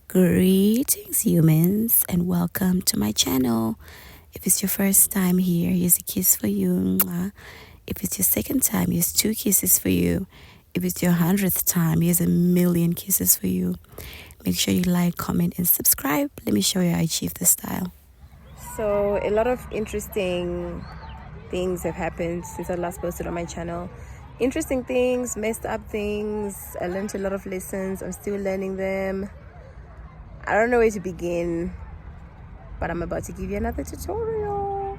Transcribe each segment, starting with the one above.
Greetings, humans, and welcome to my channel. If it's your first time here, here's a kiss for you. Mwah. If it's your second time, here's 2 kisses for you. If it's your 100th time, here's a million kisses for you. Make sure you like, comment, and subscribe. Let me show you how I achieve this style. So, a lot of interesting things have happened since I last posted on my channel. Interesting things, messed up things. I learned a lot of lessons. I'm still learning them. I don't know where to begin, but I'm about to give you another tutorial.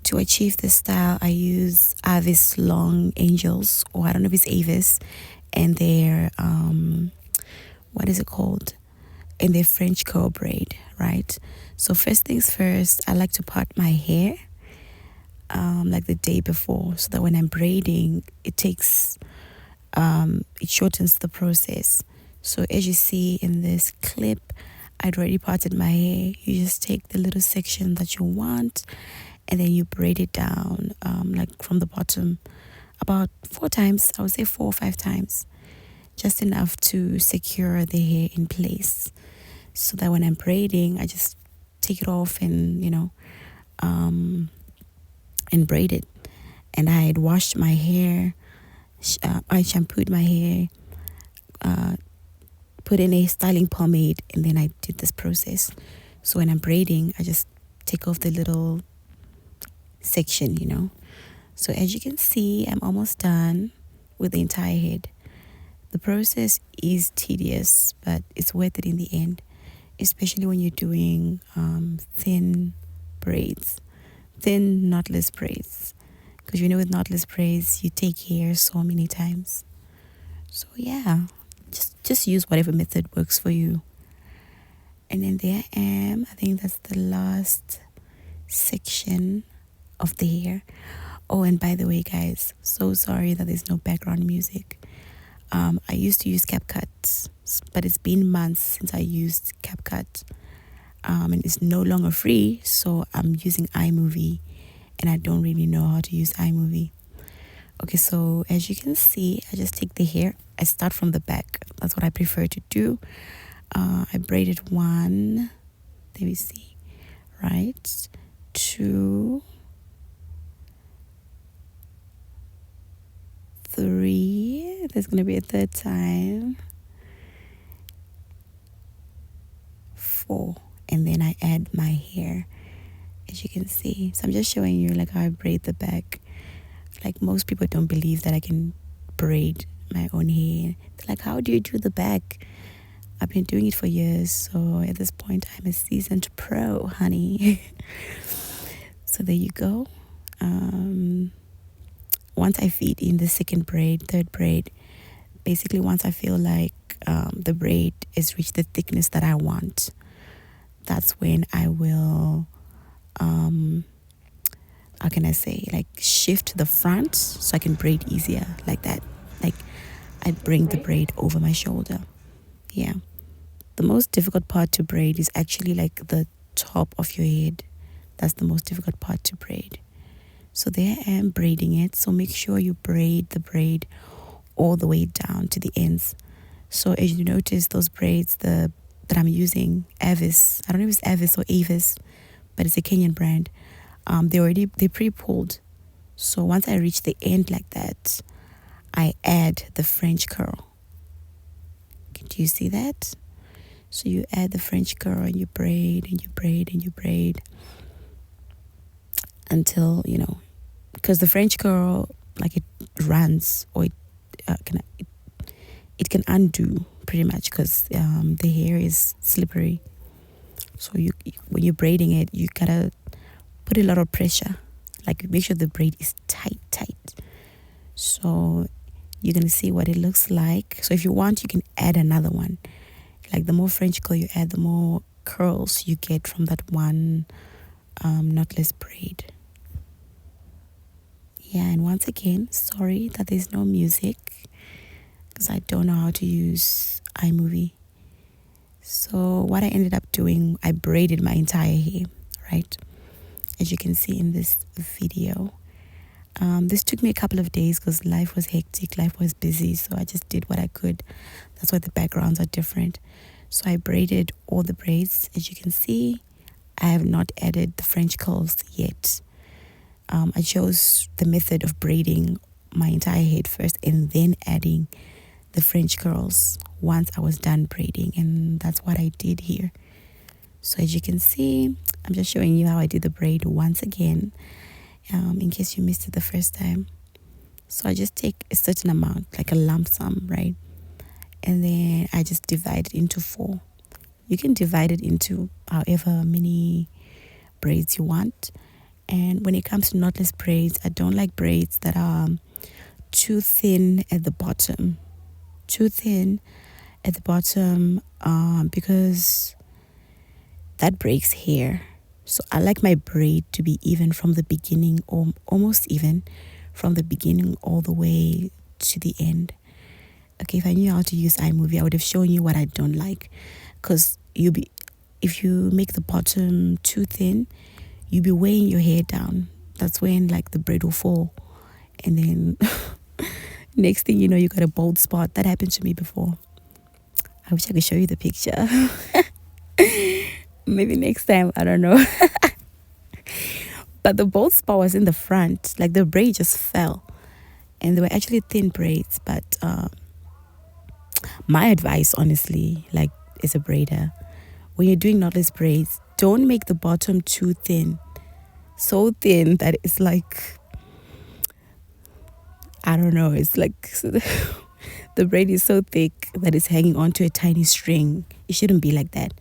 To achieve this style, I use Avis Long Angels, or I don't know if it's Avis, and their, what is it called? And their French curl braid, right? So first things first, I like to part my hair like the day before, so that when I'm braiding, it shortens the process. So as you see in this clip, I'd already parted my hair. You just take the little section that you want and then you braid it down like from the bottom about 4 times. I would say 4 or 5 times, just enough to secure the hair in place, so that when I'm braiding, I just take it off and and braid it. And I had washed my hair, I shampooed my hair, put in a styling pomade, and then I did this process. So when I'm braiding, I just take off the little section. So as you can see, I'm almost done with the entire head. The process is tedious, but it's worth it in the end, especially when you're doing thin braids, thin knotless braids. Because with knotless braids, you take hair so many times. So yeah, just use whatever method works for you. And then there I am. I think that's the last section of the hair. Oh, and by the way, guys, so sorry that there's no background music. I used to use CapCut, but it's been months since I used CapCut, and it's no longer free, so I'm using iMovie, and I don't really know how to use iMovie. Okay, so as you can see, I just take the hair. I start from the back. That's what I prefer to do. I braided 1, there we see, right, 2, 3, there's going to be a 3rd time, 4, and then I add my hair, as you can see. So I'm just showing you like how I braid the back. Like, most people don't believe that I can braid my own hair. They're like, how do you do the back? I've been doing it for years, so at this point I'm a seasoned pro, honey. So there you go. Once I feed in the 2nd braid, 3rd braid, basically once I feel like the braid has reached the thickness that I want, that's when I will how can I say, like, shift the front so I can braid easier, like that. Like, I bring the braid over my shoulder. Yeah, the most difficult part to braid is actually like the top of your head. That's the most difficult part to braid. So there I am braiding it. So make sure you braid the braid all the way down to the ends. So as you notice, those braids that I'm using, Avis, I don't know if it's Avis or Avis, but it's a Kenyan brand. They're pre-pulled. So once I reach the end like that, I add the French curl. Do you see that? So you add the French curl and you braid and you braid and you braid until, because the French curl, like, it runs, or it can undo pretty much, because the hair is slippery. So when you're braiding it, you gotta put a lot of pressure, like make sure the braid is tight. So you're gonna see what it looks like. So if you want, you can add another one. Like, the more French curl you add, the more curls you get from that one knotless braid. Yeah, and once again, sorry that there's no music, because I don't know how to use iMovie. So what I ended up doing, I braided my entire hair, right? As you can see in this video. This took me a couple of days because life was hectic, life was busy, so I just did what I could. That's why the backgrounds are different. So I braided all the braids. As you can see, I have not added the French curls yet. I chose the method of braiding my entire head first and then adding the French curls once I was done braiding, and that's what I did here. So as you can see, I'm just showing you how I did the braid once again, in case you missed it the first time. So I just take a certain amount, like a lump sum, right? And then I just divide it into 4. You can divide it into however many braids you want. And when it comes to knotless braids, I don't like braids that are too thin at the bottom. Too thin at the bottom because that breaks hair. So I like my braid to be even from the beginning, or almost even from the beginning all the way to the end. Okay, if I knew how to use iMovie, I would have shown you what I don't like. Because if you make the bottom too thin, you'll be weighing your hair down. That's when like the braid will fall. And then next thing you know, you got a bald spot. That happened to me before. I wish I could show you the picture. Maybe next time, I don't know. But the bald spot was in the front. Like the braid just fell. And they were actually thin braids. But my advice, honestly, like as a braider, when you're doing knotless braids, don't make the bottom too thin. So thin that it's like, I don't know, it's like the braid is so thick that it's hanging onto a tiny string. It shouldn't be like that.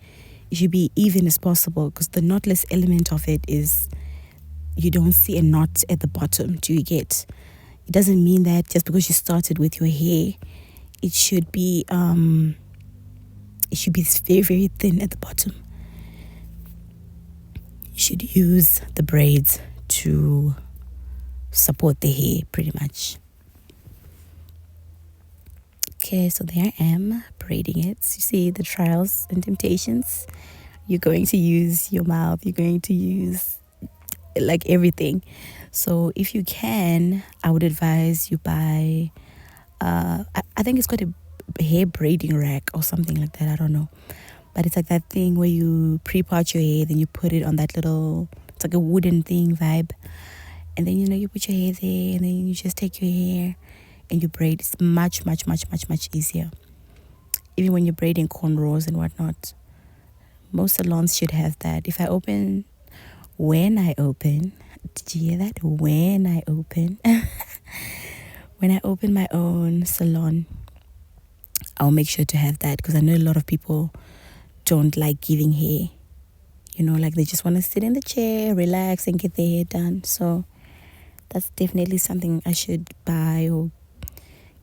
It should be even as possible, because the knotless element of it is you don't see a knot at the bottom. Do you get? It doesn't mean that just because you started with your hair, it should be very, very thin at the bottom. You should use the braids to support the hair pretty much. Okay, so there I am braiding it. You see the trials and temptations. You're going to use your mouth. You're going to use like everything. So if you can, I would advise you buy, I think it's got a hair braiding rack or something like that. I don't know. But it's like that thing where you pre-part your hair, then you put it on that little, it's like a wooden thing vibe. And then, you put your hair there, and then you just take your hair and you braid. It's much, much, much, much, much easier. Even when you're braiding cornrows and whatnot. Most salons should have that. When I open, did you hear that? When I open, when I open my own salon, I'll make sure to have that, because I know a lot of people don't like giving hair. Like they just want to sit in the chair, relax, and get their hair done. So that's definitely something I should buy or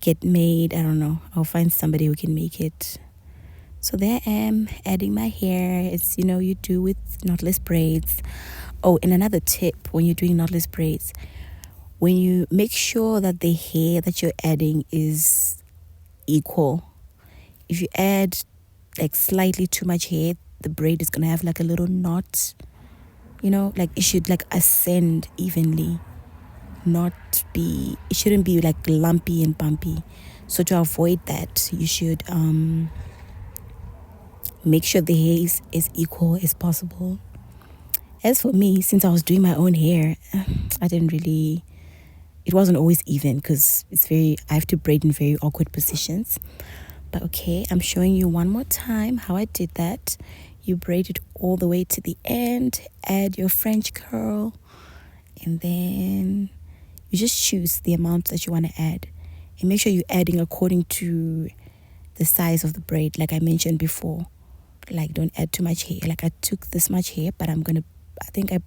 get made. I don't know. I'll find somebody who can make it. So there I am adding my hair. It's, you do with knotless braids. Oh, and another tip when you're doing knotless braids, when you make sure that the hair that you're adding is equal. If you add like slightly too much hair, the braid is going to have like a little knot. Like it should like ascend evenly. It shouldn't be like lumpy and bumpy. So to avoid that, you should make sure the hair is as equal as possible. As for me, since I was doing my own hair, it wasn't always even, because I have to braid in very awkward positions. But okay, I'm showing you one more time how I did that. You braid it all the way to the end, add your French curl, and then you just choose the amount that you want to add. And make sure you're adding according to the size of the braid, like I mentioned before. Like, don't add too much hair. Like, I took this much hair, but I think I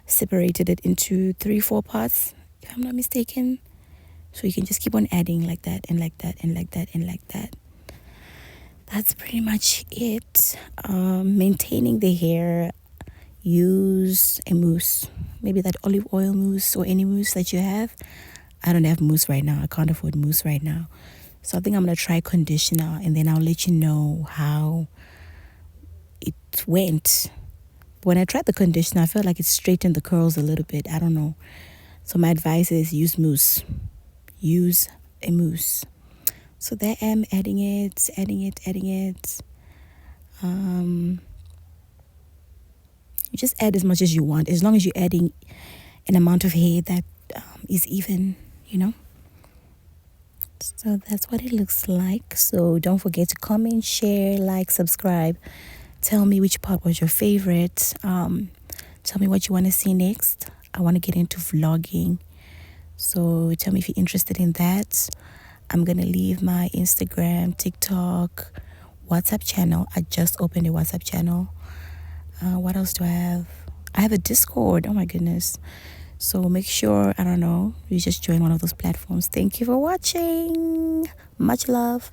separated it into 3-4 parts, if I'm not mistaken. So you can just keep on adding like that and like that and like that and like that. That's pretty much it. Maintaining the hair, use a mousse. Maybe that olive oil mousse or any mousse that you have. I don't have mousse right now. I can't afford mousse right now. So I think I'm going to try conditioner, and then I'll let you know how it went. When I tried the conditioner, I felt like it straightened the curls a little bit. I don't know. So my advice is use mousse. Use a mousse. So there I am adding it. You just add as much as you want, as long as you're adding an amount of hair that is even, you know. So that's what it looks like. So don't forget to comment, share, like, subscribe. Tell me which part was your favorite. Tell me what you want to see next. I want to get into vlogging. So tell me if you're interested in that. I'm going to leave my Instagram, TikTok, WhatsApp channel. I just opened a WhatsApp channel. What else do I have? I have a Discord. Oh my goodness. So make sure, I don't know, you just join one of those platforms. Thank you for watching. Much love.